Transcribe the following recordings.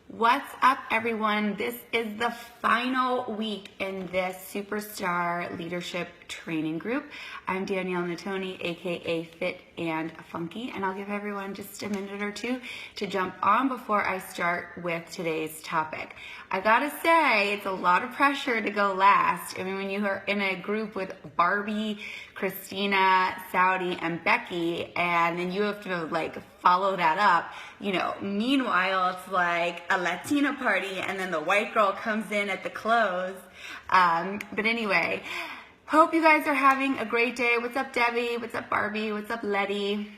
What's up, everyone? This is the final week in this Superstar Leadership Training Group. I'm Danielle Natoni, aka Fit and Funky, and I'll give everyone just a minute or two to jump on before I start with today's topic. I gotta say, it's a lot of pressure to go last. I mean, when you are in a group with Barbie, Christina, Saudi, and Becky, and then you have to follow that up, meanwhile it's like a Latina party and then the white girl comes in at the close. But anyway, hope you guys are having a great day. What's up, Debbie? What's up, Barbie? What's up, Letty?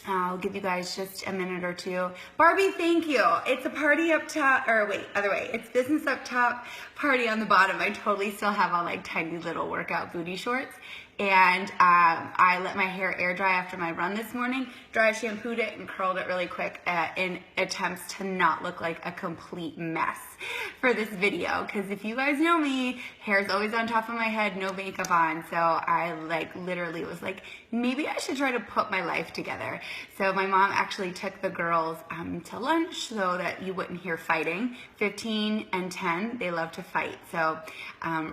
I'll give you guys just a minute or two. Barbie, thank you. It's a party up top, or wait, other way. It's business up top, party on the bottom. I totally still have on tiny little workout booty shorts. And I let my hair air dry after my run this morning, dry shampooed it and curled it really quick in attempts to not look like a complete mess for this video. Because if you guys know me, hair's always on top of my head, no makeup on. So I literally was like, maybe I should try to put my life together. So my mom actually took the girls to lunch so that you wouldn't hear fighting. 15 and 10, they love to fight. So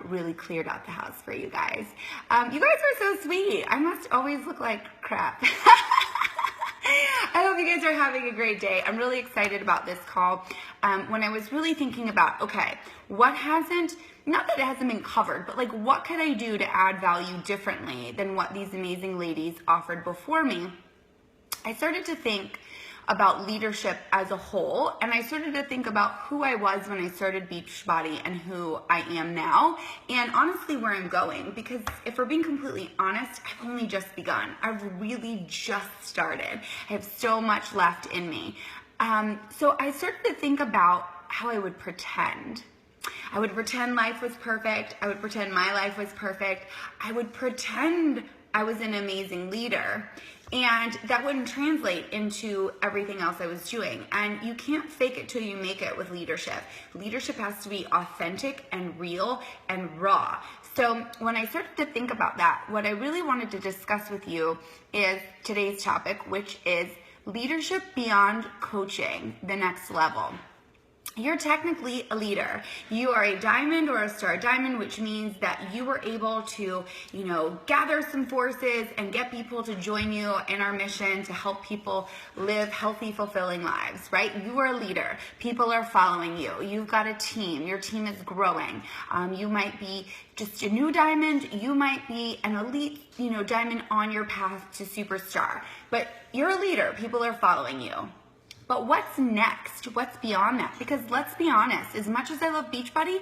really cleared out the house for you guys. You guys are so sweet. I must always look like crap. I hope you guys are having a great day. I'm really excited about this call. When I was really thinking about, okay, what hasn't, not that it hasn't been covered, but what could I do to add value differently than what these amazing ladies offered before me? I started to think about leadership as a whole, and I started to think about who I was when I started Beachbody and who I am now, and honestly where I'm going, because if we're being completely honest, I've only just begun. I've really just started. I have so much left in me. So I started to think about how I would pretend. I would pretend life was perfect. I would pretend my life was perfect. I would pretend I was an amazing leader. And that wouldn't translate into everything else I was doing. And you can't fake it till you make it with leadership. Leadership has to be authentic and real and raw. So when I started to think about that, what I really wanted to discuss with you is today's topic, which is leadership beyond coaching, the next level. You're technically a leader. You are a diamond or a star diamond, which means that you were able to, gather some forces and get people to join you in our mission to help people live healthy, fulfilling lives, right? You are a leader. People are following you. You've got a team. Your team is growing. You might be just a new diamond. You might be an elite, diamond on your path to superstar. But you're a leader. People are following you. But what's next? What's beyond that? Because let's be honest, as much as I love Beachbody,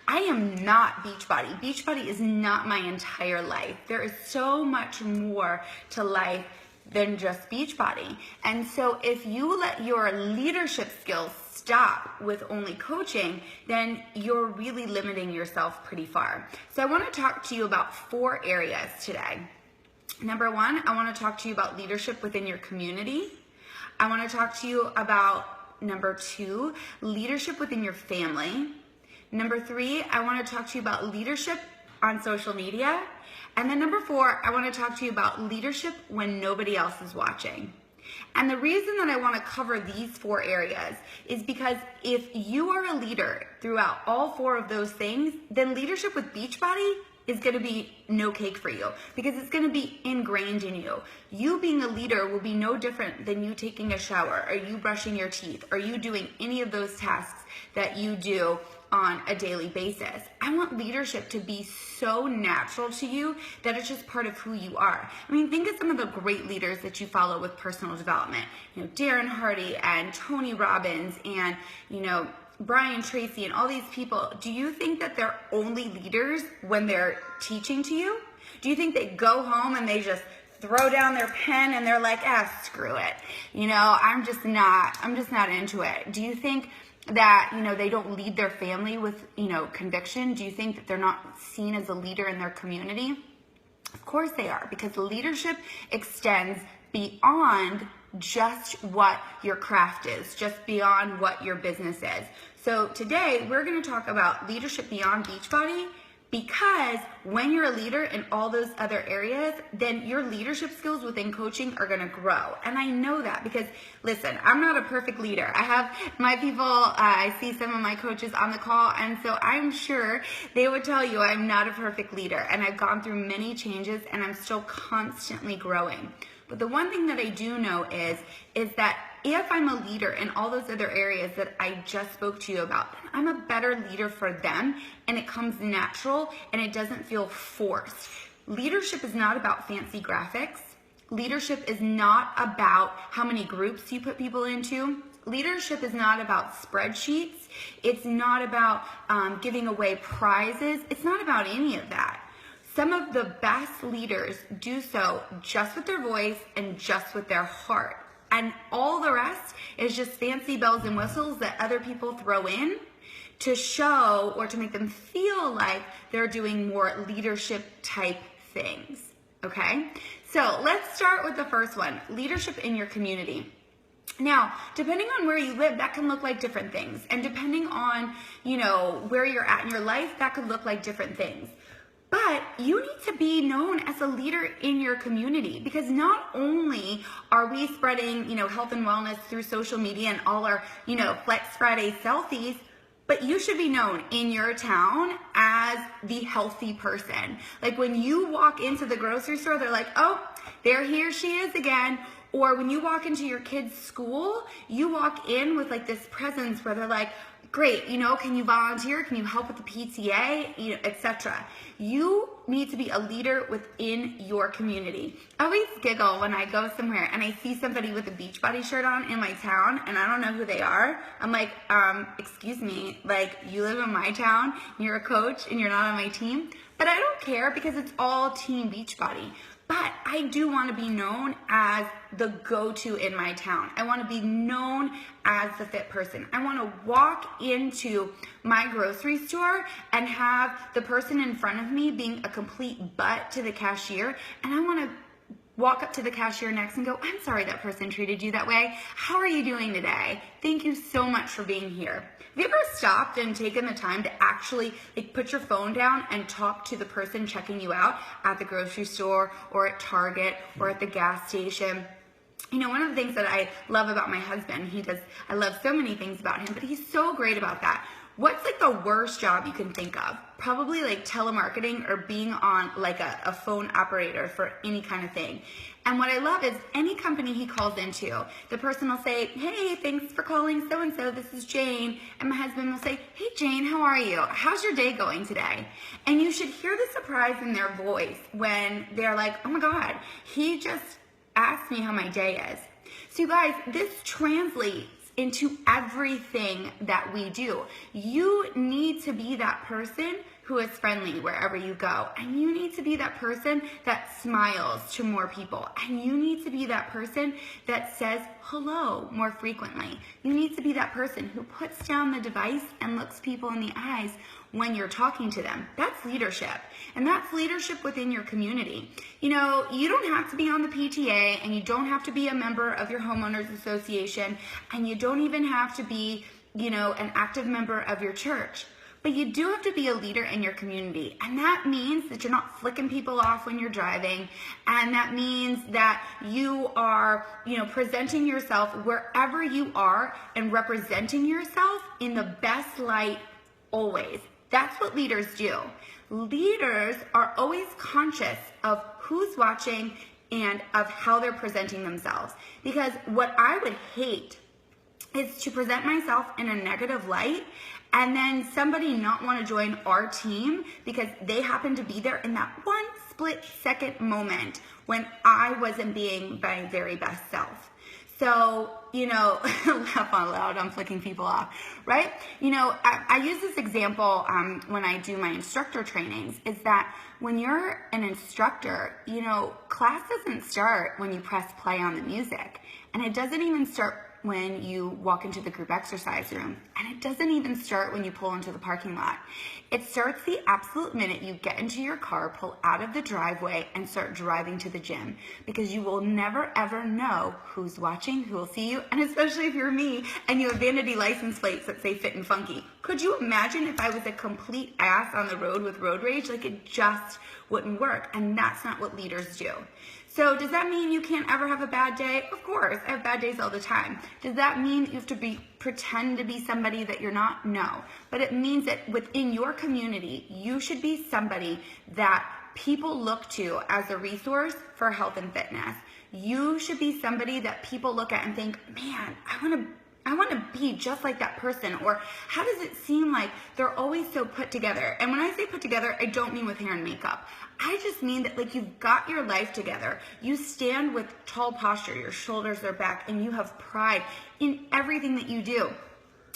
I am not Beachbody. Beachbody is not my entire life. There is so much more to life than just Beachbody. And so if you let your leadership skills stop with only coaching, then you're really limiting yourself pretty far. So I want to talk to you about 4 areas today. Number 1, I want to talk to you about leadership within your community. I want to talk to you about, number 2, leadership within your family. Number 3, I want to talk to you about leadership on social media. And then number 4, I want to talk to you about leadership when nobody else is watching. And the reason that I want to cover these 4 areas is because if you are a leader throughout all 4 of those things, then leadership with Beachbody is going to be no cake for you, because it's going to be ingrained in you. You being a leader will be no different than you taking a shower, or you brushing your teeth, or you doing any of those tasks that you do on a daily basis. I want leadership to be so natural to you that it's just part of who you are. I mean, think of some of the great leaders that you follow with personal development. Darren Hardy and Tony Robbins and, Brian Tracy and all these people. Do you think that they're only leaders when they're teaching to you? Do you think they go home and they just throw down their pen and they're like, screw it. I'm just not into it. Do you think that, they don't lead their family with, conviction? Do you think that they're not seen as a leader in their community? Of course they are, because leadership extends beyond just what your craft is, just beyond what your business is. So today we're going to talk about leadership beyond Beachbody, Because when you're a leader in all those other areas, then your leadership skills within coaching are gonna grow. And I know that because, listen, I'm not a perfect leader. I have my people, I see some of my coaches on the call, and so I'm sure they would tell you I'm not a perfect leader. And I've gone through many changes and I'm still constantly growing. But the one thing that I do know is that if I'm a leader in all those other areas that I just spoke to you about, then I'm a better leader for them, and it comes natural and it doesn't feel forced. Leadership is not about fancy graphics. Leadership is not about how many groups you put people into. Leadership is not about spreadsheets. It's not about giving away prizes. It's not about any of that. Some of the best leaders do so just with their voice and just with their heart. And all the rest is just fancy bells and whistles that other people throw in to show or to make them feel like they're doing more leadership type things, okay? So let's start with the first one, leadership in your community. Now, depending on where you live, that can look like different things. And depending on, where you're at in your life, that could look like different things. But you need to be known as a leader in your community, because not only are we spreading, health and wellness through social media and all our, Flex Friday selfies, but you should be known in your town as the healthy person. Like when you walk into the grocery store, they're like, oh, here she is again. Or when you walk into your kid's school, you walk in with like this presence where they're like, great, can you volunteer? Can you help with the PTA, etc. You need to be a leader within your community. I always giggle when I go somewhere and I see somebody with a Beachbody shirt on in my town and I don't know who they are. I'm like, excuse me, like you live in my town, you're a coach and you're not on my team. But I don't care because it's all Team Beachbody. But I do want to be known as the go-to in my town. I want to be known as the fit person. I want to walk into my grocery store and have the person in front of me being a complete butt to the cashier. And I want to walk up to the cashier next and go, I'm sorry that person treated you that way. How are you doing today? Thank you so much for being here. Have you ever stopped and taken the time to actually put your phone down and talk to the person checking you out at the grocery store or at Target or at the gas station? One of the things that I love about my husband, I love so many things about him, but he's so great about that. What's the worst job you can think of? Probably telemarketing or being on a phone operator for any kind of thing. And what I love is any company he calls into, the person will say, hey, thanks for calling so-and-so, this is Jane. And my husband will say, hey, Jane, how are you? How's your day going today? And you should hear the surprise in their voice when they're like, oh my God, he just asked me how my day is. So you guys, this translates into everything that we do. You need to be that person who is friendly wherever you go. And you need to be that person that smiles to more people. And you need to be that person that says hello more frequently. You need to be that person who puts down the device and looks people in the eyes when you're talking to them. That's leadership. And that's leadership within your community. You don't have to be on the PTA, and you don't have to be a member of your homeowners association, and you don't even have to be, an active member of your church. But you do have to be a leader in your community. And that means that you're not flicking people off when you're driving. And that means that you are, presenting yourself wherever you are and representing yourself in the best light always. That's what leaders do. Leaders are always conscious of who's watching and of how they're presenting themselves. Because what I would hate is to present myself in a negative light and then somebody not want to join our team because they happen to be there in that one split second moment when I wasn't being my very best self. So, laugh out loud, I'm flicking people off, right? I use this example when I do my instructor trainings, is that when you're an instructor, class doesn't start when you press play on the music. And it doesn't even start when you walk into the group exercise room. And it doesn't even start when you pull into the parking lot. It starts the absolute minute you get into your car, pull out of the driveway, and start driving to the gym. Because you will never ever know who's watching, who will see you, and especially if you're me and you have vanity license plates that say fit and funky. Could you imagine if I was a complete ass on the road with road rage? Like, it just wouldn't work, and that's not what leaders do. So does that mean you can't ever have a bad day? Of course, I have bad days all the time. Does that mean you have to pretend to be somebody that you're not? No. But it means that within your community, you should be somebody that people look to as a resource for health and fitness. You should be somebody that people look at and think, man, I want to be just like that person. Or how does it seem like they're always so put together? And when I say put together, I don't mean with hair and makeup. I just mean that, like, you've got your life together. You stand with tall posture, your shoulders are back, and you have pride in everything that you do.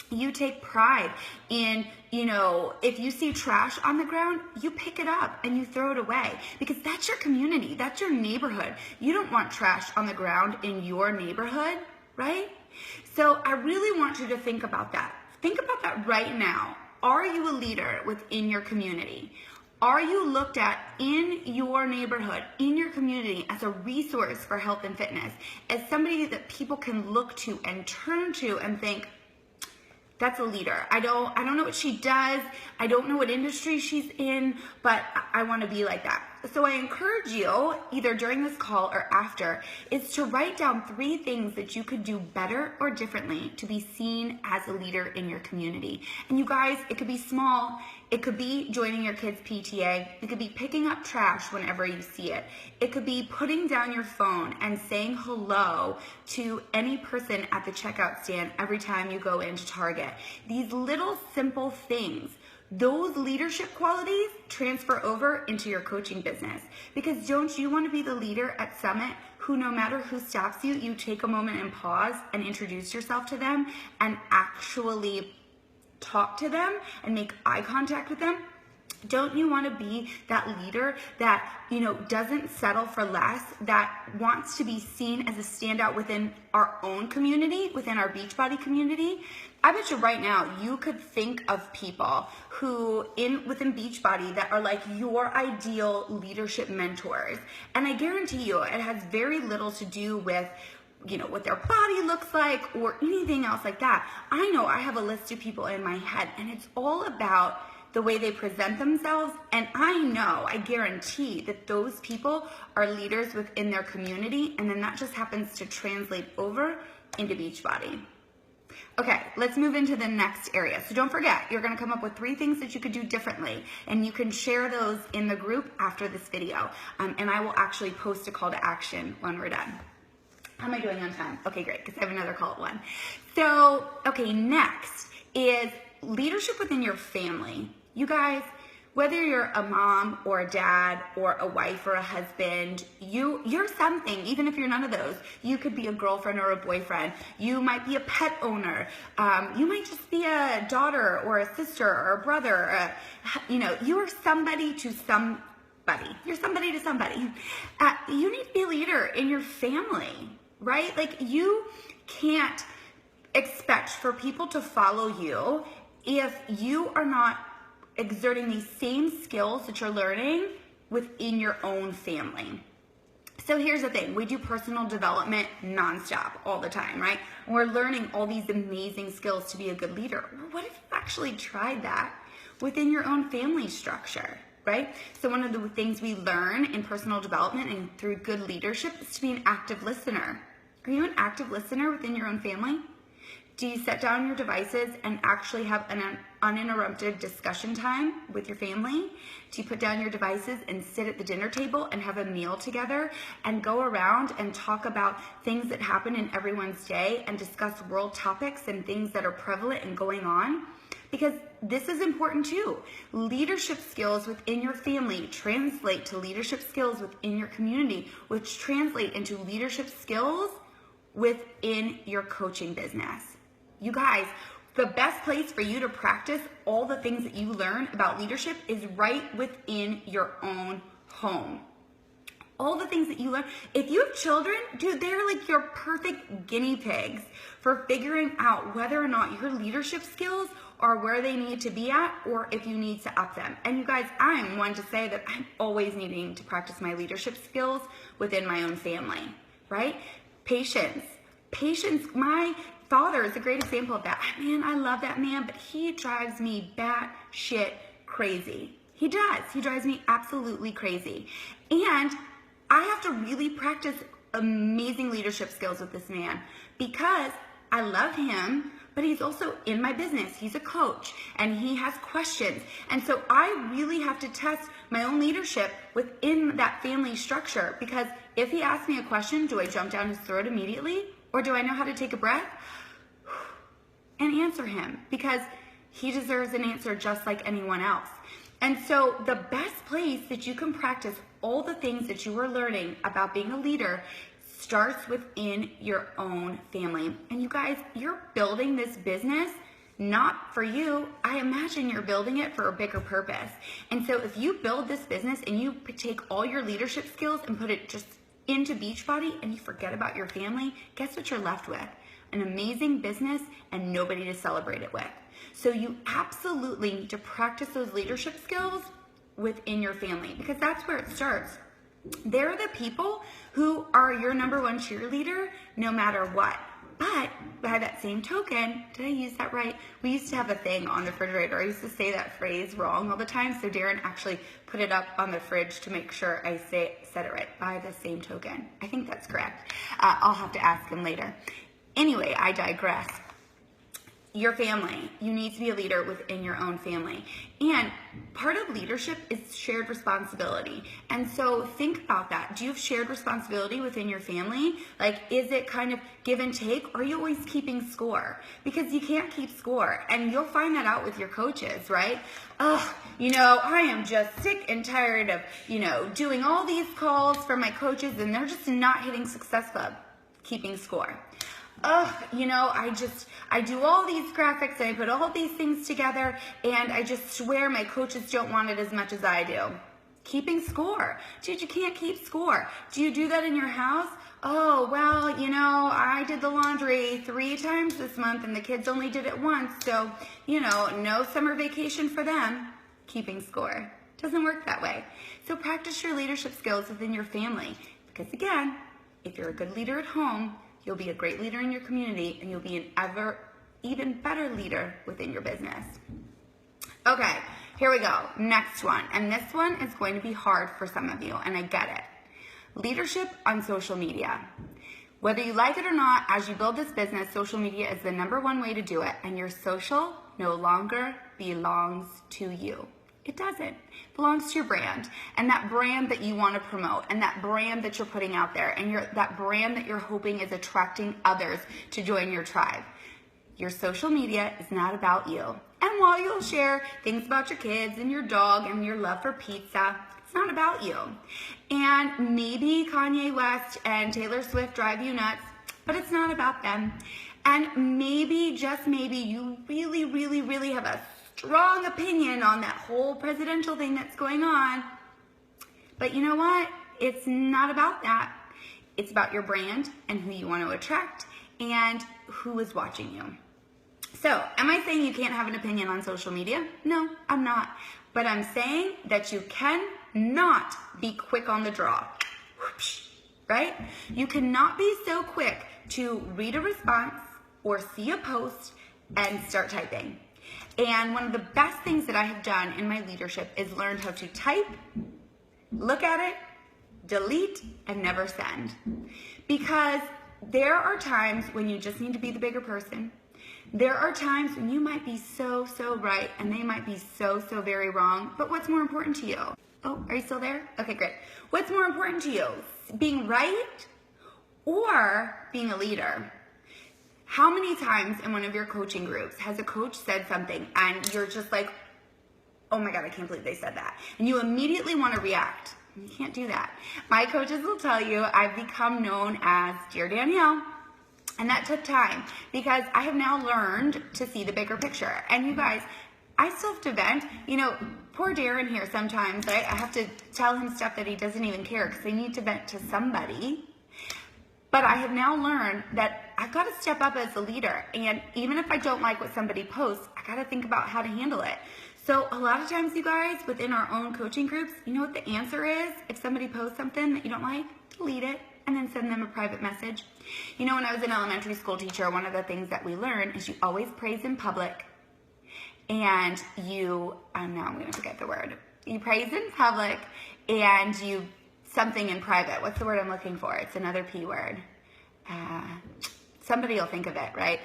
You take pride in, if you see trash on the ground, you pick it up and you throw it away, because that's your community. That's your neighborhood. You don't want trash on the ground in your neighborhood, right? So I really want you to think about that. Think about that right now. Are you a leader within your community? Are you looked at in your neighborhood, in your community, as a resource for health and fitness, as somebody that people can look to and turn to and think, that's a leader. I don't know what she does. I don't know what industry she's in, but I want to be like that. So I encourage you, either during this call or after, is to write down 3 things that you could do better or differently to be seen as a leader in your community. And you guys, it could be small. It could be joining your kids' PTA. It could be picking up trash whenever you see it. It could be putting down your phone and saying hello to any person at the checkout stand every time you go into Target. These little simple things, those leadership qualities transfer over into your coaching business. Because don't you want to be the leader at Summit who, no matter who stops you, you take a moment and pause and introduce yourself to them and actually talk to them and make eye contact with them? Don't you want to be that leader that, doesn't settle for less, that wants to be seen as a standout within our own community, within our Beachbody community? I bet you right now you could think of people who within Beachbody that are like your ideal leadership mentors. And I guarantee you it has very little to do with what their body looks like or anything else like that. I know I have a list of people in my head, and it's all about the way they present themselves. And I guarantee that those people are leaders within their community, and then that just happens to translate over into Beachbody. Okay, let's move into the next area. So don't forget, you're gonna come up with 3 things that you could do differently, and you can share those in the group after this video. And I will actually post a call to action when we're done. How am I doing on time? Okay, great, because I have another call at 1. So, okay, next is leadership within your family. You guys, whether you're a mom or a dad or a wife or a husband, you're something, even if you're none of those. You could be a girlfriend or a boyfriend. You might be a pet owner. You might just be a daughter or a sister or a brother. You are somebody to somebody. You're somebody to somebody. You need to be a leader in your family, right? Like, you can't expect for people to follow you if you are not exerting these same skills that you're learning within your own family. So here's the thing, we do personal development nonstop all the time, right? We're learning all these amazing skills to be a good leader. What if you actually tried that within your own family structure, right? So one of the things we learn in personal development and through good leadership is to be an active listener. Are you an active listener within your own family? Do you set down your devices and actually have an uninterrupted discussion time with your family? Do you put down your devices and sit at the dinner table and have a meal together and go around and talk about things that happen in everyone's day and discuss world topics and things that are prevalent and going on? Because this is important too. Leadership skills within your family translate to leadership skills within your community, which translate into leadership skills within your coaching business. You guys, the best place for you to practice all the things that you learn about leadership is right within your own home. all the things that you learn. If you have children, dude, they're like your perfect guinea pigs for figuring out whether or not your leadership skills are where they need to be at, or if you need to up them. And you guys, I'm one to say that I'm always needing to practice my leadership skills within my own family, right? Patience. My father is a great example of that. Man, I love that man, but he drives me batshit crazy. He does. He drives me absolutely crazy. And I have to really practice amazing leadership skills with this man because I love him, but he's also in my business. He's a coach and he has questions. And so I really have to test my own leadership within that family structure, because if he asks me a question, do I jump down his throat immediately, or do I know how to take a breath and answer him? Because he deserves an answer just like anyone else. And so the best place that you can practice all the things that you are learning about being a leader starts within your own family. And you guys, you're building this business not for you. I imagine you're building it for a bigger purpose. And so if you build this business and you take all your leadership skills and put it just into Beachbody and you forget about your family, guess what you're left with? An amazing business and nobody to celebrate it with. So you absolutely need to practice those leadership skills within your family, because that's where it starts. They're the people who are your number one cheerleader no matter what. But by that same token, did I use that right? We used to have a thing on the refrigerator. I used to say that phrase wrong all the time. So Darren actually put it up on the fridge to make sure I said it right. By the same token. I think that's correct. I'll have to ask him later. Anyway, I digress. Your family. You need to be a leader within your own family. And part of leadership is shared responsibility. And so think about that. Do you have shared responsibility within your family? Like, is it kind of give and take, or are you always keeping score? Because you can't keep score. And you'll find that out with your coaches, right? Oh, I am just sick and tired of, doing all these calls for my coaches and they're just not hitting Success Club. Keeping score. Oh, I do all these graphics and I put all these things together and I just swear my coaches don't want it as much as I do. Keeping score. Dude, you can't keep score. Do you do that in your house? Oh, well, I did the laundry 3 times this month and the kids only did it once. So, no summer vacation for them. Keeping score. Doesn't work that way. So practice your leadership skills within your family. Because again, if you're a good leader at home, you'll be a great leader in your community, and you'll be an even better leader within your business. Okay, here we go. Next one. And this one is going to be hard for some of you, and I get it. Leadership on social media. Whether you like it or not, as you build this business, social media is the #1 way to do it, and your social no longer belongs to you. It doesn't. It belongs to your brand, and that brand that you want to promote, and that brand that you're putting out there, and that brand that you're hoping is attracting others to join your tribe. Your social media is not about you. And while you'll share things about your kids and your dog and your love for pizza, it's not about you. And maybe Kanye West and Taylor Swift drive you nuts, but it's not about them. And maybe, just maybe, you really, really, really have a strong opinion on that whole presidential thing that's going on. But you know what? It's not about that. It's about your brand and who you want to attract and who is watching you. So, am I saying you can't have an opinion on social media? No, I'm not. But I'm saying that you cannot be quick on the draw. Right? You cannot be so quick to read a response or see a post and start typing. And one of the best things that I have done in my leadership is learned how to type, look at it, delete, and never send. Because there are times when you just need to be the bigger person. There are times when you might be so right and they might be so very wrong. But what's more important to you? Oh, are you still there? Okay, great. What's more important to you? Being right or being a leader? How many times in one of your coaching groups has a coach said something and you're just like, oh my God, I can't believe they said that. And you immediately want to react. You can't do that. My coaches will tell you I've become known as Dear Danielle. And that took time because I have now learned to see the bigger picture. And you guys, I still have to vent. You know, poor Darren here sometimes, right? I have to tell him stuff that he doesn't even care because I need to vent to somebody. But I have now learned that I've got to step up as a leader. And even if I don't like what somebody posts, I got to think about how to handle it. So a lot of times, you guys, within our own coaching groups, you know what the answer is? If somebody posts something that you don't like, delete it and then send them a private message. You know, when I was an elementary school teacher, one of the things that we learned is you always praise in public and you, now I'm going to forget the word. You praise in public and you something in private. What's the word I'm looking for? It's another P word. Somebody will think of it, right?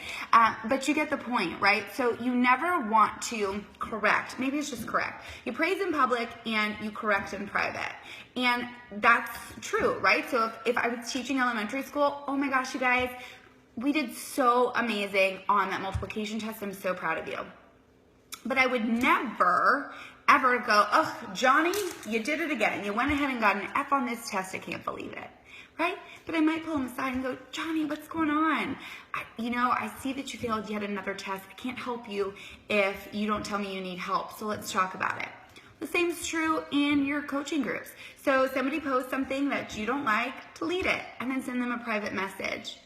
But you get the point, right? So you never want to correct. Maybe it's just correct. You praise in public and you correct in private. And that's true, right? So if I was teaching elementary school, oh my gosh, you guys, we did so amazing on that multiplication test. I'm so proud of you. But I would never, ever go, oh, Johnny, you did it again. You went ahead and got an F on this test. I can't believe it. Right? But I might pull him aside and go, Johnny, what's going on? I see that you failed yet another test. I can't help you if you don't tell me you need help. So let's talk about it. The same is true in your coaching groups. So somebody posts something that you don't like, delete it and then send them a private message.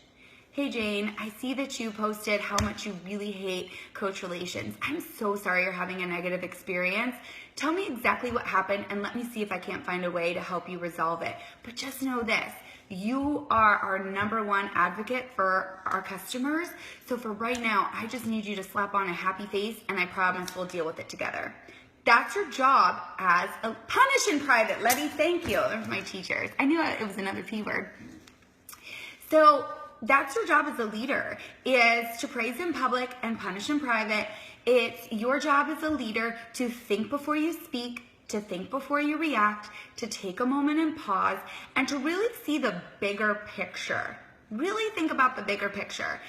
Hey Jane, I see that you posted how much you really hate coach relations. I'm so sorry you're having a negative experience. Tell me exactly what happened and let me see if I can't find a way to help you resolve it. But just know this, you are our #1 advocate for our customers. So for right now, I just need you to slap on a happy face and I promise we'll deal with it together. That's your job as a punish in private. Letty, thank you. Those are my teachers. I knew it was another P word. So that's your job as a leader, is to praise in public and punish in private. It's your job as a leader to think before you speak, to think before you react, to take a moment and pause, and to really see the bigger picture. Really think about the bigger picture.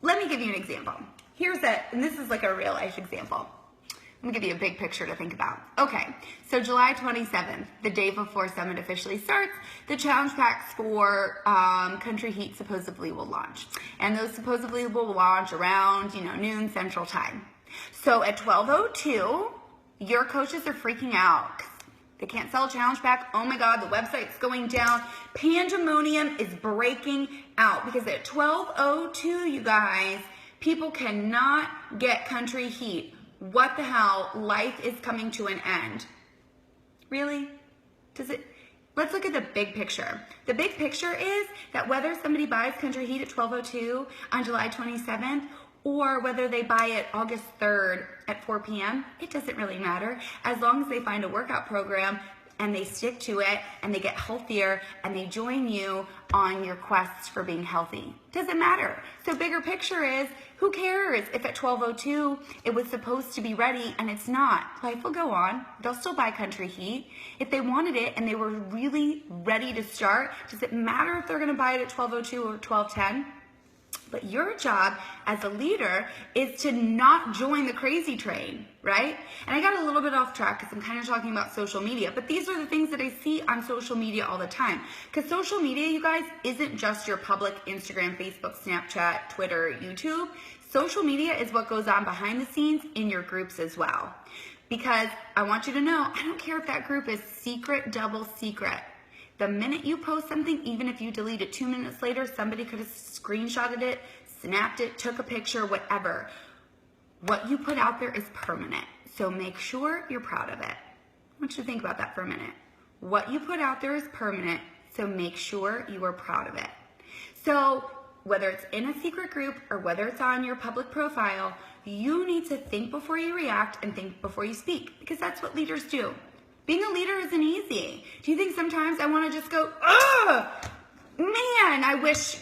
Let me give you an example. And this is like a real life example. Let me give you a big picture to think about. Okay, so July 27th, the day before Summit officially starts, the challenge packs for Country Heat supposedly will launch. And those supposedly will launch around, noon Central Time. So at 12:02, your coaches are freaking out. They can't sell a challenge pack. Oh my God, the website's going down. Pandemonium is breaking out because at 12:02, you guys, people cannot get Country Heat. What the hell? Life is coming to an end. Really? Let's look at the big picture. The big picture is that whether somebody buys Country Heat at 12:02 on July 27th or whether they buy it August 3rd at 4 p.m., it doesn't really matter. As long as they find a workout program and they stick to it and they get healthier and they join you on your quest for being healthy. Doesn't matter. So bigger picture is, who cares if at 12:02 it was supposed to be ready and it's not? Life will go on. They'll still buy Country Heat. If they wanted it and they were really ready to start, does it matter if they're going to buy it at 12:02 or 12:10? But your job as a leader is to not join the crazy train, right? And I got a little bit off track because I'm kind of talking about social media, but these are the things that I see on social media all the time. Because social media, you guys, isn't just your public Instagram, Facebook, Snapchat, Twitter, YouTube. Social media is what goes on behind the scenes in your groups as well. Because I want you to know, I don't care if that group is secret, double secret. The minute you post something, even if you delete it 2 minutes later, somebody could have screenshotted it, snapped it, took a picture, whatever. What you put out there is permanent. So make sure you're proud of it. I want you to think about that for a minute. What you put out there is permanent, so make sure you are proud of it. So whether it's in a secret group or whether it's on your public profile, you need to think before you react and think before you speak, because that's what leaders do. Being a leader isn't easy. Do you think sometimes I want to just go, ugh, man, I wish,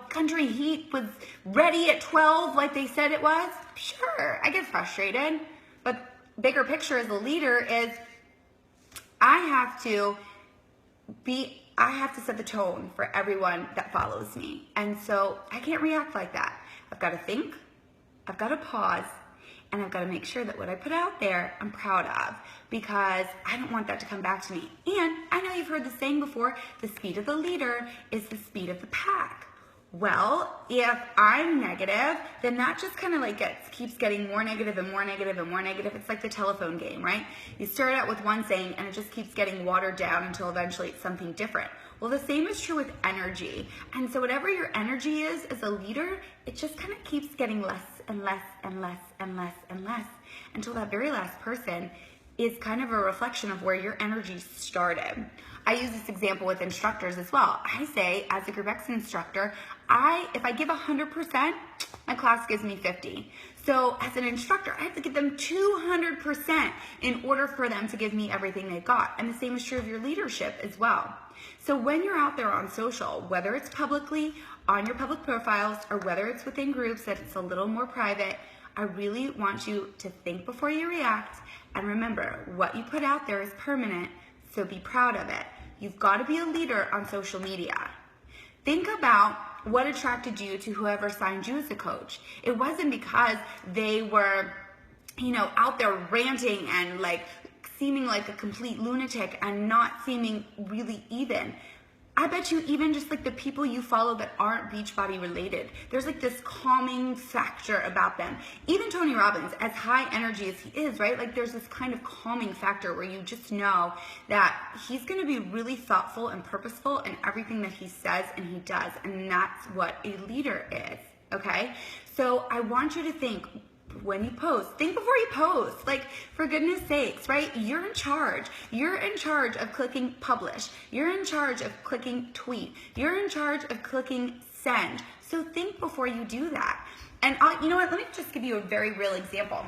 Country Heat was ready at 12 like they said it was? Sure, I get frustrated. But bigger picture as a leader is I have to set the tone for everyone that follows me. And so I can't react like that. I've got to think, I've got to pause, and I've got to make sure that what I put out there, I'm proud of, because I don't want that to come back to me. And I know you've heard the saying before, the speed of the leader is the speed of the pack. Well, if I'm negative, then that just kind of like keeps getting more negative and more negative and more negative. It's like the telephone game, right? You start out with one saying and it just keeps getting watered down until eventually it's something different. Well, the same is true with energy. And so whatever your energy is as a leader, it just kind of keeps getting less and less and less and less and less until that very last person is kind of a reflection of where your energy started. I use this example with instructors as well. I say, as a Group X instructor, if I give 100%, my class gives me 50. So as an instructor, I have to give them 200% in order for them to give me everything they've got. And the same is true of your leadership as well. So when you're out there on social, whether it's publicly on your public profiles or whether it's within groups that it's a little more private, I really want you to think before you react. And remember, what you put out there is permanent, so be proud of it. You've got to be a leader on social media. Think about what attracted you to whoever signed you as a coach. It wasn't because they were, out there ranting and like seeming like a complete lunatic and not seeming really even. I bet you even just like the people you follow that aren't Beachbody related, there's like this calming factor about them. Even Tony Robbins, as high energy as he is, right? Like there's this kind of calming factor where you just know that he's going to be really thoughtful and purposeful in everything that he says and he does. And that's what a leader is, okay? So I want you to think, when you post, think before you post. Like, for goodness sakes, right? You're in charge. You're in charge of clicking publish. You're in charge of clicking tweet. You're in charge of clicking send. So think before you do that. And you know what? Let me just give you a very real example.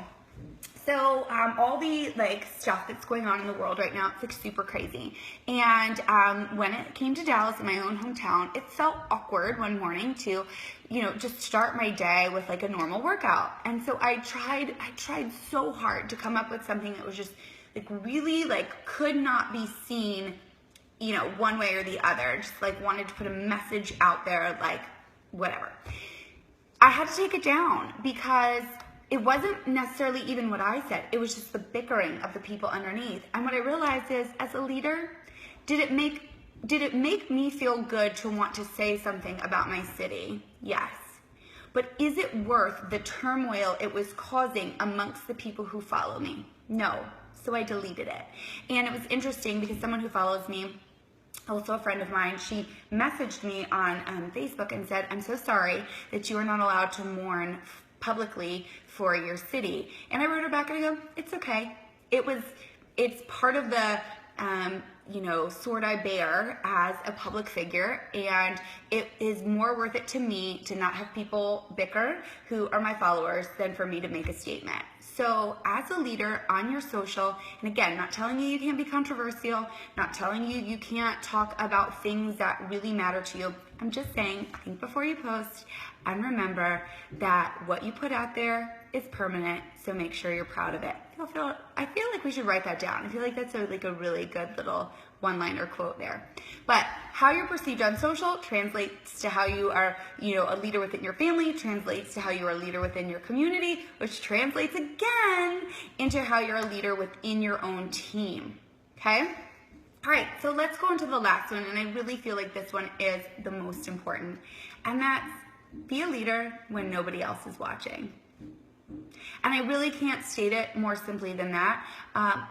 So all the like stuff that's going on in the world right now, it's like super crazy. And when it came to Dallas, in my own hometown, it felt awkward one morning to, just start my day with like a normal workout. And so I tried so hard to come up with something that was just like really like could not be seen, one way or the other. Just like wanted to put a message out there, like whatever. I had to take it down because it wasn't necessarily even what I said. It was just the bickering of the people underneath. And what I realized is, as a leader, did it make me feel good to want to say something about my city? Yes. But is it worth the turmoil it was causing amongst the people who follow me? No. So I deleted it. And it was interesting because someone who follows me, also a friend of mine, she messaged me on Facebook and said, "I'm so sorry that you are not allowed to mourn publicly for your city." And I wrote her back and I go, "It's okay. It's part of the sword I bear as a public figure, and it is more worth it to me to not have people bicker who are my followers than for me to make a statement." So as a leader on your social, and again, not telling you can't be controversial, not telling you can't talk about things that really matter to you. I'm just saying, think before you post, and remember that what you put out there is permanent, so make sure you're proud of it. I feel like we should write that down. I feel like that's a really good little one-liner quote there. But how you're perceived on social translates to how you are, a leader within your family, translates to how you are a leader within your community, which translates again into how you're a leader within your own team, okay? All right, so let's go into the last one, and I really feel like this one is the most important, and that's be a leader when nobody else is watching. And I really can't state it more simply than that.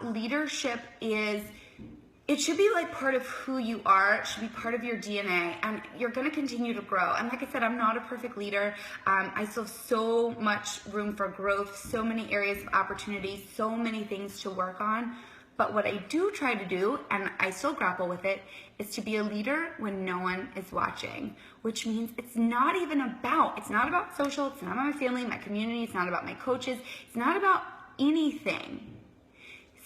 Leadership it should be like part of who you are. It should be part of your DNA, and you're going to continue to grow. And like I said, I'm not a perfect leader. I still have so much room for growth, so many areas of opportunity, so many things to work on. But what I do try to do, and I still grapple with it, is to be a leader when no one is watching, which means it's not about social, it's not about my family, my community, it's not about my coaches, it's not about anything.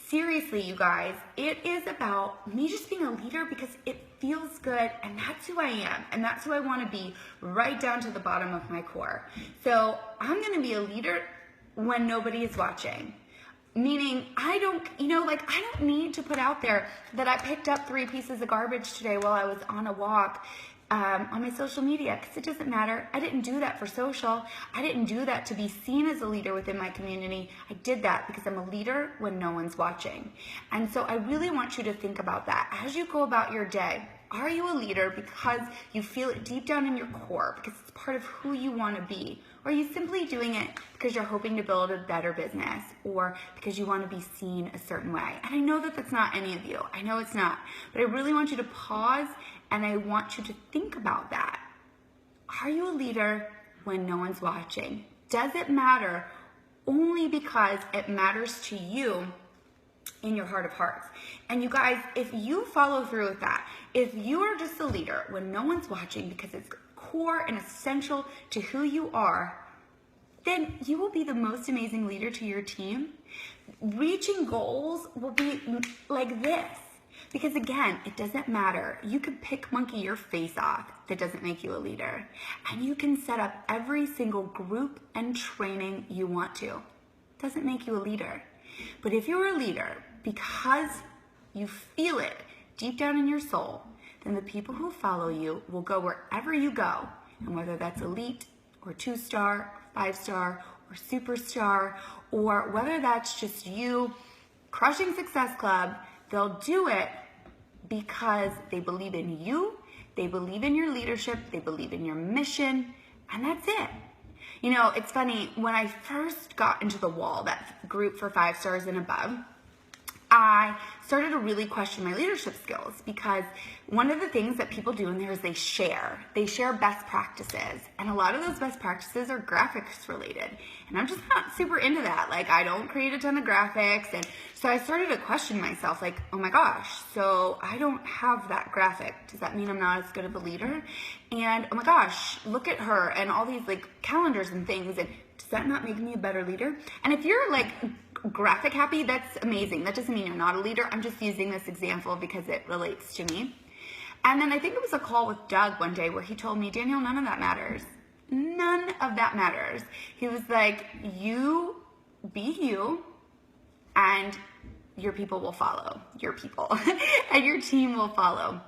Seriously, you guys, it is about me just being a leader because it feels good, and that's who I am, and that's who I want to be right down to the bottom of my core. So I'm going to be a leader when nobody is watching. Meaning, I don't need to put out there that I picked up 3 pieces of garbage today while I was on a walk on my social media, because it doesn't matter. I didn't do that for social. I didn't do that to be seen as a leader within my community. I did that because I'm a leader when no one's watching. And so I really want you to think about that as you go about your day. Are you a leader because you feel it deep down in your core, because it's part of who you want to be? Or are you simply doing it because you're hoping to build a better business, or because you want to be seen a certain way? And I know that that's not any of you. I know it's not. But I really want you to pause, and I want you to think about that. Are you a leader when no one's watching? Does it matter only because it matters to you in your heart of hearts? And you guys, if you follow through with that, if you are just a leader when no one's watching because it's core and essential to who you are, then you will be the most amazing leader to your team. Reaching goals will be like this. Because again, it doesn't matter. You could pick monkey your face off. That doesn't make you a leader. And you can set up every single group and training you want to. Doesn't make you a leader. But if you're a leader because you feel it deep down in your soul, then the people who follow you will go wherever you go. And whether that's elite or 2-star, 5-star, or superstar, or whether that's just you crushing Success Club, they'll do it because they believe in you, they believe in your leadership, they believe in your mission, and that's it. You know, it's funny, when I first got into the wall, that group for 5 stars and above, I started to really question my leadership skills, because one of the things that people do in there is they share best practices, and a lot of those best practices are graphics related, and I'm just not super into that. Like, I don't create a ton of graphics, and so I started to question myself, like, oh my gosh, so I don't have that graphic. Does that mean I'm not as good of a leader? And oh my gosh, look at her and all these like calendars and things, and does that not make me a better leader? And if you're like graphic happy, that's amazing. That doesn't mean you're not a leader. I'm just using this example because it relates to me. And then I think it was a call with Doug one day where he told me, Danielle, none of that matters. None of that matters. He was like, you be you, and your people will follow. Your people and your team will follow.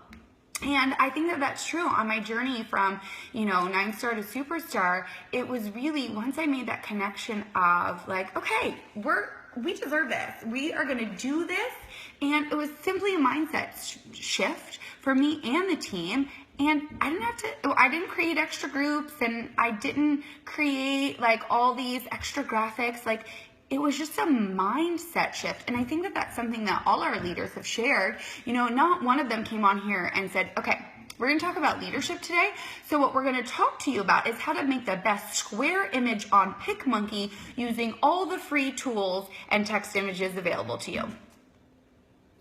And I think that that's true. On my journey from, 9-star to superstar, it was really, once I made that connection of like, okay, we deserve this. We are going to do this. And it was simply a mindset shift for me and the team. And I didn't create extra groups, and I didn't create like all these extra graphics. Like, it was just a mindset shift. And I think that that's something that all our leaders have shared. Not one of them came on here and said, okay, we're going to talk about leadership today. So what we're going to talk to you about is how to make the best square image on PicMonkey using all the free tools and text images available to you.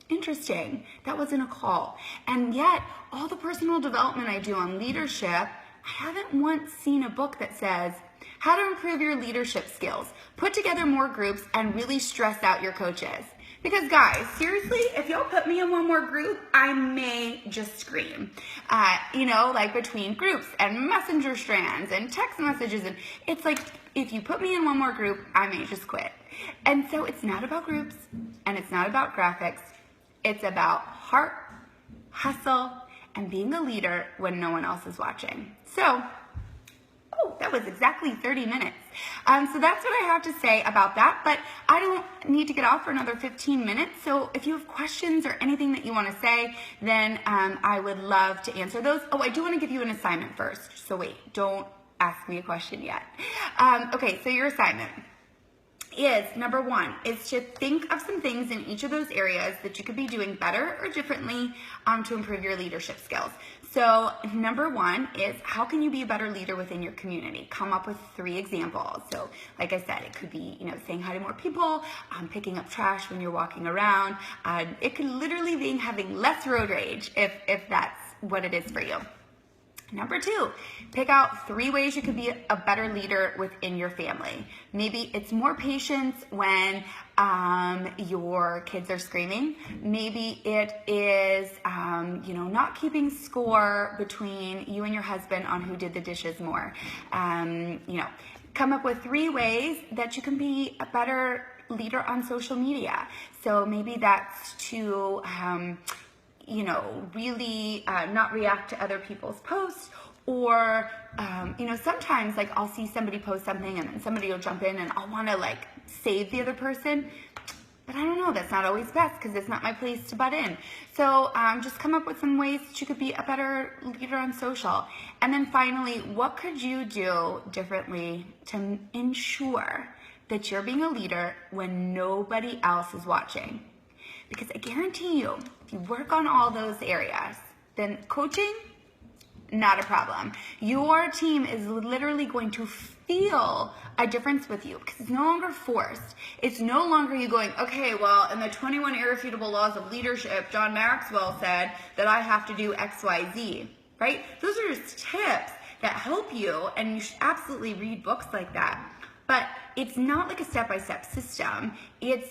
Interesting. That wasn't a call. And yet, all the personal development I do on leadership, I haven't once seen a book that says, how to improve your leadership skills, put together more groups, and really stress out your coaches. Because guys, seriously, if y'all put me in one more group, I may just scream. Like between groups and messenger strands and text messages, and it's like, if you put me in one more group, I may just quit. And so it's not about groups, and it's not about graphics. It's about heart, hustle, and being a leader when no one else is watching. So, that was exactly 30 minutes. So that's what I have to say about that, but I don't need to get off for another 15 minutes. So if you have questions or anything that you want to say, then I would love to answer those. Oh, I do want to give you an assignment first. So wait, don't ask me a question yet. Okay, so your assignment is, number 1, is to think of some things in each of those areas that you could be doing better or differently to improve your leadership skills. So number 1 is, how can you be a better leader within your community? Come up with 3 examples. So like I said, it could be, saying hi to more people, picking up trash when you're walking around. It could literally be having less road rage if that's what it is for you. Number 2, pick out 3 ways you could be a better leader within your family. Maybe it's more patience when your kids are screaming. Maybe it is, not keeping score between you and your husband on who did the dishes more. Come up with 3 ways that you can be a better leader on social media. So maybe that's to really not react to other people's posts, or, sometimes like I'll see somebody post something and then somebody will jump in and I'll want to like save the other person, but I don't know, that's not always best because it's not my place to butt in. So just come up with some ways that you could be a better leader on social. And then finally, what could you do differently to ensure that you're being a leader when nobody else is watching? Because I guarantee you, if you work on all those areas, then coaching, not a problem. Your team is literally going to feel a difference with you because it's no longer forced. It's no longer you going, okay, well, in the 21 Irrefutable Laws of Leadership, John Maxwell said that I have to do X, Y, Z, right? Those are just tips that help you, and you should absolutely read books like that. But it's not like a step-by-step system. It's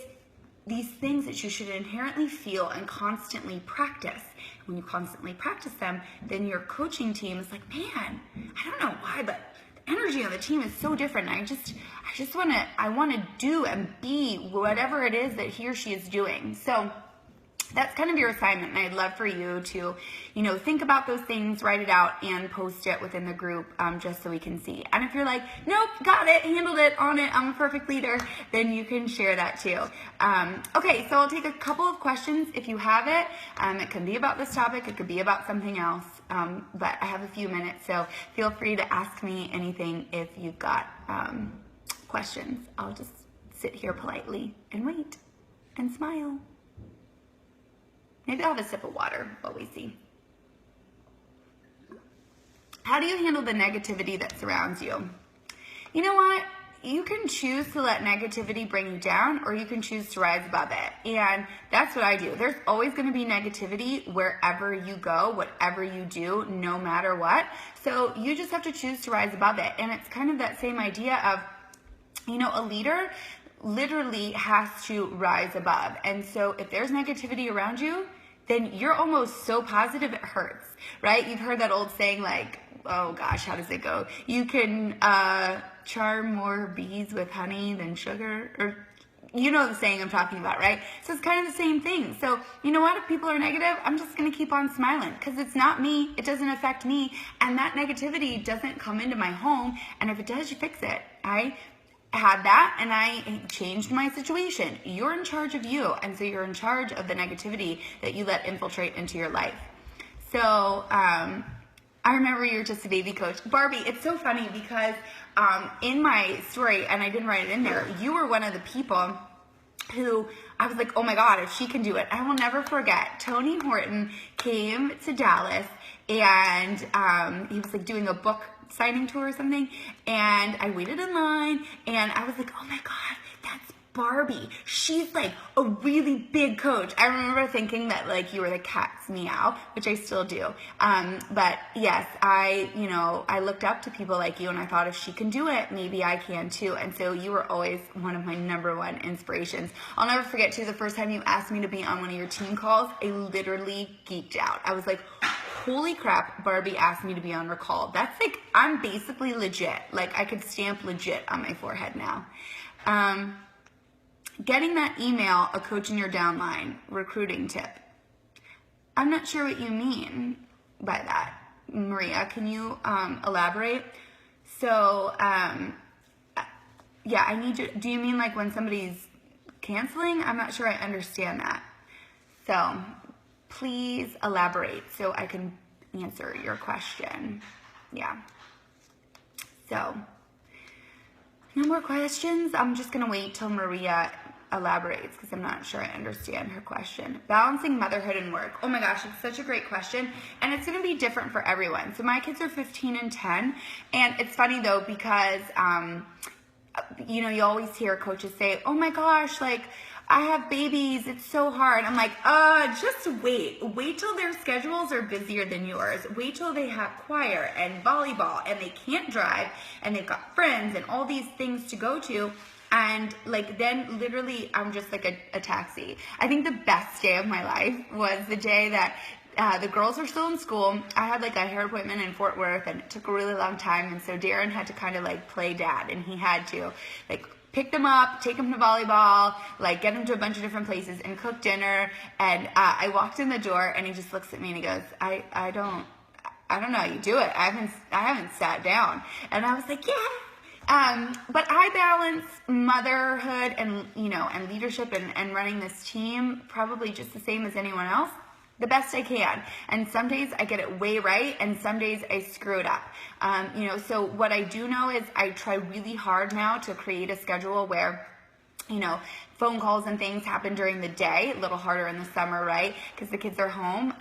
these things that you should inherently feel and constantly practice. When you constantly practice them, then your coaching team is like, man, I don't know why, but the energy on the team is so different. I want to do and be whatever it is that he or she is doing. So that's kind of your assignment, and I'd love for you to, think about those things, write it out, and post it within the group just so we can see. And if you're like, nope, got it, handled it, on it, I'm a perfect leader, then you can share that too. Okay, so I'll take a couple of questions if you have it. It can be about this topic, it could be about something else, but I have a few minutes, so feel free to ask me anything if you've got questions. I'll just sit here politely and wait and smile. Maybe I'll have a sip of water while we see. How do you handle the negativity that surrounds you? You know what? You can choose to let negativity bring you down, or you can choose to rise above it. And that's what I do. There's always going to be negativity wherever you go, whatever you do, no matter what. So you just have to choose to rise above it. And it's kind of that same idea of, a leader literally has to rise above. And so if there's negativity around you, then you're almost so positive it hurts, right? You've heard that old saying like, oh gosh, how does it go? You can charm more bees with honey than sugar, or you know the saying I'm talking about, right? So it's kind of the same thing. So you know what? If people are negative, I'm just going to keep on smiling because it's not me. It doesn't affect me. And that negativity doesn't come into my home. And if it does, you fix it. I had that and I changed my situation. You're in charge of you, and so you're in charge of the negativity that you let infiltrate into your life. So I remember you were just a baby coach. Barbie, it's so funny because in my story, and I didn't write it in there, you were one of the people who I was like, oh my God, if she can do it. I will never forget. Tony Horton came to Dallas and he was like doing a book signing tour or something, and I waited in line and I was like, oh my God, that's Barbie. She's like a really big coach. I remember thinking that like you were the cat's meow, which I still do. But yes, I looked up to people like you and I thought if she can do it, maybe I can too. And so you were always one of my number one inspirations. I'll never forget too, the first time you asked me to be on one of your team calls, I literally geeked out. I was like, holy crap, Barbie asked me to be on her call. That's like, I'm basically legit. Like I could stamp legit on my forehead now. Getting that email, a coach in your downline, recruiting tip. I'm not sure what you mean by that. Maria, can you elaborate? So, yeah, I need you, do you mean like when somebody's canceling? I'm not sure I understand that. So, please elaborate so I can answer your question. Yeah. So, no more questions? I'm just going to wait till Maria elaborates because I'm not sure I understand her question. Balancing motherhood and work. Oh my gosh, it's such a great question, and it's going to be different for everyone. So my kids are 15 and 10, and it's funny though because you always hear coaches say, oh my gosh, like I have babies, it's so hard. I'm like, just wait till their schedules are busier than yours. Wait till they have choir and volleyball and they can't drive and they've got friends and all these things to go to. And like then literally I'm just like a taxi. I think the best day of my life was the day that the girls were still in school. I had like a hair appointment in Fort Worth and it took a really long time. And so Darren had to kind of like play dad, and he had to like pick them up, take them to volleyball, like get them to a bunch of different places and cook dinner. And I walked in the door and he just looks at me and he goes, I don't know how you do it. I haven't sat down. And I was like, yeah. But I balance motherhood and, and leadership and running this team probably just the same as anyone else, the best I can. And some days I get it way right, and some days I screw it up. So what I do know is I try really hard now to create a schedule where, phone calls and things happen during the day, a little harder in the summer, right? Because the kids are home.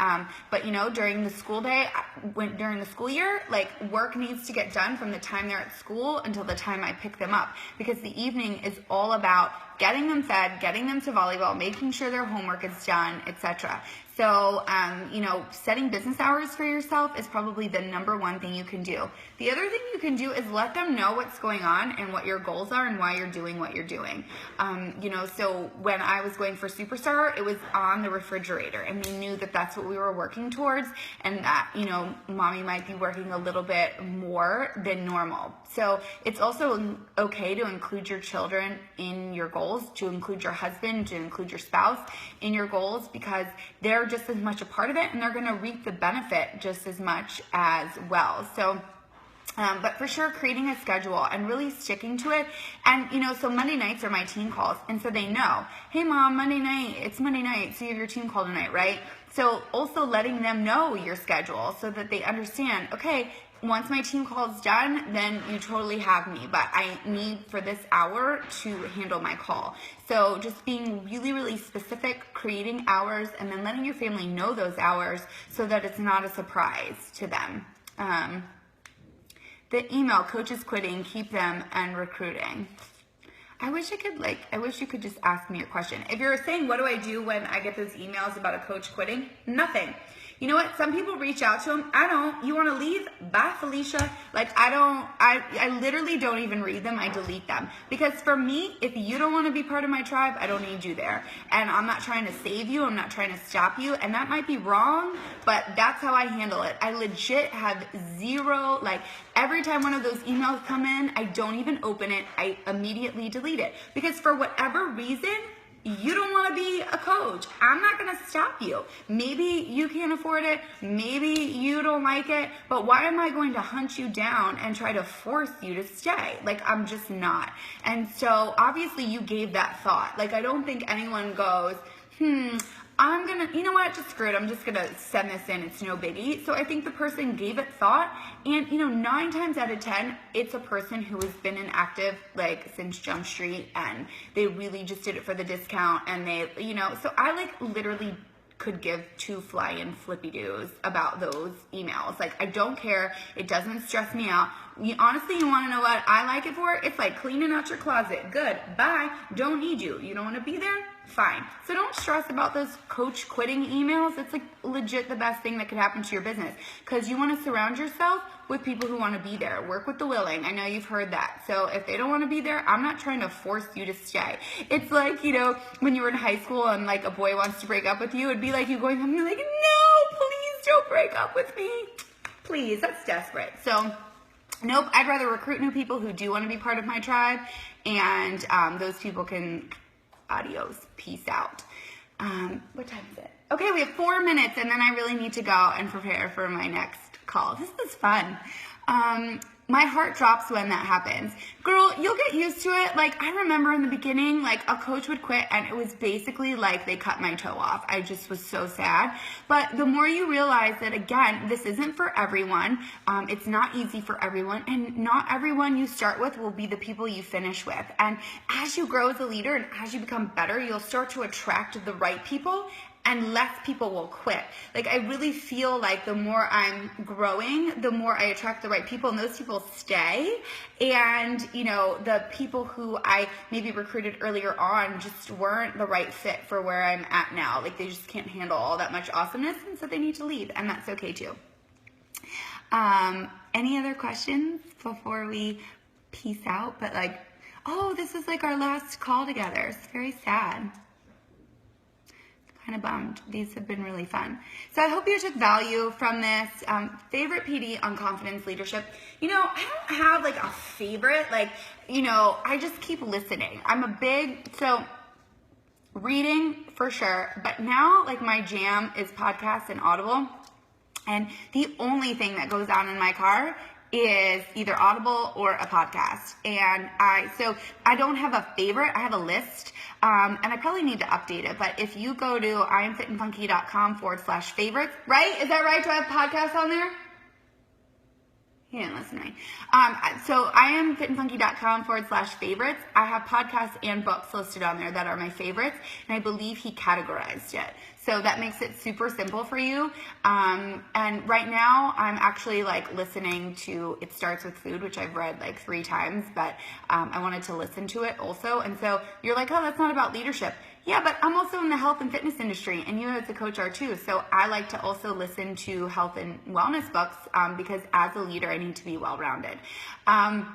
But during the school day, during the school year, like work needs to get done from the time they're at school until the time I pick them up, because the evening is all about getting them fed, getting them to volleyball, making sure their homework is done, etc. So, setting business hours for yourself is probably the number one thing you can do. The other thing you can do is let them know what's going on and what your goals are and why you're doing what you're doing. So when I was going for Superstar, it was on the refrigerator, and we knew that that's what we were working towards, and that, mommy might be working a little bit more than normal. So it's also okay to include your children in your goals, to include your husband, to include your spouse in your goals, because they're just as much a part of it, and they're going to reap the benefit just as much as well. So but for sure, creating a schedule and really sticking to it. And, so Monday nights are my team calls. And so they know, hey, Mom, it's Monday night, so you have your team call tonight, right? So also letting them know your schedule so that they understand, okay, once my team call is done, then you totally have me, but I need for this hour to handle my call. So just being really, really specific, creating hours, and then letting your family know those hours so that it's not a surprise to them. The email, coaches quitting, keep them, and recruiting. I wish you could just ask me a question. If you're saying, what do I do when I get those emails about a coach quitting? Nothing. You know what? Some people reach out to them. I don't. You want to leave? Bye, Felicia. I literally don't even read them. I delete them. Because for me, if you don't want to be part of my tribe, I don't need you there. And I'm not trying to save you. I'm not trying to stop you. And that might be wrong, but that's how I handle it. I legit have zero, every time one of those emails come in, I don't even open it. I immediately delete it. Because for whatever reason, you don't want to be a coach. I'm not going to stop you. Maybe you can't afford it. Maybe you don't like it. But why am I going to hunt you down and try to force you to stay? I'm just not. And so obviously you gave that thought. I don't think anyone goes, I'm going to, just screw it. I'm just going to send this in. It's no biggie. So I think the person gave it thought. And, 9 times out of 10, it's a person who has been inactive, since Jump Street. And they really just did it for the discount. And they, so I, literally could give 2 flying flippy doos about those emails. I don't care. It doesn't stress me out. Honestly, you want to know what I like it for? It's like cleaning out your closet. Good. Bye. Don't need you. You don't want to be there? Fine. So don't stress about those coach quitting emails. It's legit the best thing that could happen to your business, because you want to surround yourself with people who want to be there. Work with the willing. I know you've heard that. So if they don't want to be there, I'm not trying to force you to stay. It's when you were in high school and a boy wants to break up with you, it'd be like you going home and you're like, no, please don't break up with me. Please, that's desperate. So nope, I'd rather recruit new people who do want to be part of my tribe, and those people can, adios, peace out. What time is it? Okay, we have 4 minutes, and then I really need to go and prepare for my next call. This is fun. My heart drops when that happens. Girl, you'll get used to it. I remember in the beginning, a coach would quit, and it was basically they cut my toe off. I just was so sad. But the more you realize that, again, this isn't for everyone. It's not easy for everyone, and not everyone you start with will be the people you finish with. And as you grow as a leader and as you become better, you'll start to attract the right people, and less people will quit. I really feel the more I'm growing, the more I attract the right people, and those people stay. And, the people who I maybe recruited earlier on just weren't the right fit for where I'm at now. They just can't handle all that much awesomeness, and so they need to leave, and that's okay too. Any other questions before we peace out? But this is our last call together. It's very sad. Kind of bummed. These have been really fun. So I hope you took value from this. Favorite PD on confidence leadership. I don't have a favorite, I just keep listening. So reading for sure, but now my jam is podcasts and Audible. And the only thing that goes on in my car is either Audible or a podcast. And I don't have a favorite. I have a list, and I probably need to update it. But if you go to iamfitandfunky.com/favorites, right? Is that right? Do I have podcasts on there? He didn't listen to me. So iamfitandfunky.com/favorites. I have podcasts and books listed on there that are my favorites, and I believe he categorized it. So that makes it super simple for you. And right now I'm actually like listening to It Starts With Food, which I've read like 3 times, but I wanted to listen to it also. And so you're like, oh, that's not about leadership. Yeah, but I'm also in the health and fitness industry, and you as a coach are too. So I like to also listen to health and wellness books because as a leader, I need to be well-rounded. And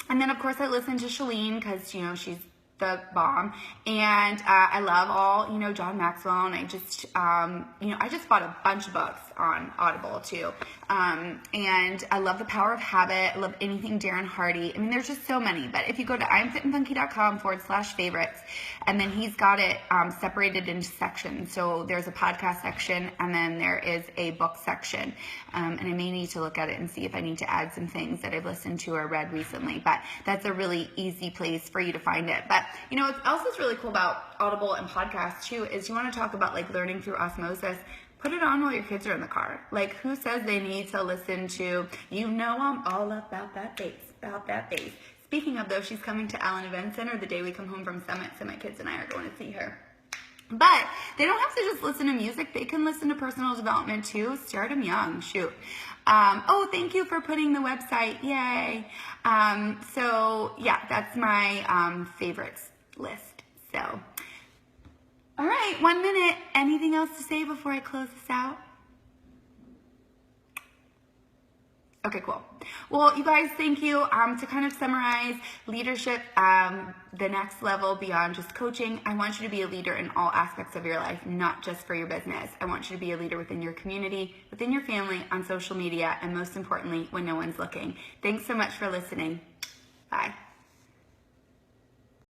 then, of course, I listen to Shalene because, she's the bomb. And I love all, John Maxwell. And I just, I just bought a bunch of books on Audible too. And I love The Power of Habit. I love anything Darren Hardy. I mean, there's just so many. But if you go to iamfitandfunky.com/favorites, and then he's got it separated into sections. So there's a podcast section, and then there is a book section. And I may need to look at it and see if I need to add some things that I've listened to or read recently. But that's a really easy place for you to find it. But, what else is really cool about Audible and podcasts too is you want to talk about like learning through osmosis. Put it on while your kids are in the car. Like, who says they need to listen to, I'm all about that bass. Speaking of, though, she's coming to Allen Event Center the day we come home from Summit, so my kids and I are going to see her. But they don't have to just listen to music. They can listen to personal development, too. Start them young. Shoot. Thank you for putting the website. Yay. That's my favorites list. So, all right, 1 minute. Anything else to say before I close this out? Okay, cool. Well, you guys, thank you. To kind of summarize leadership, the next level beyond just coaching, I want you to be a leader in all aspects of your life, not just for your business. I want you to be a leader within your community, within your family, on social media, and most importantly, when no one's looking. Thanks so much for listening. Bye.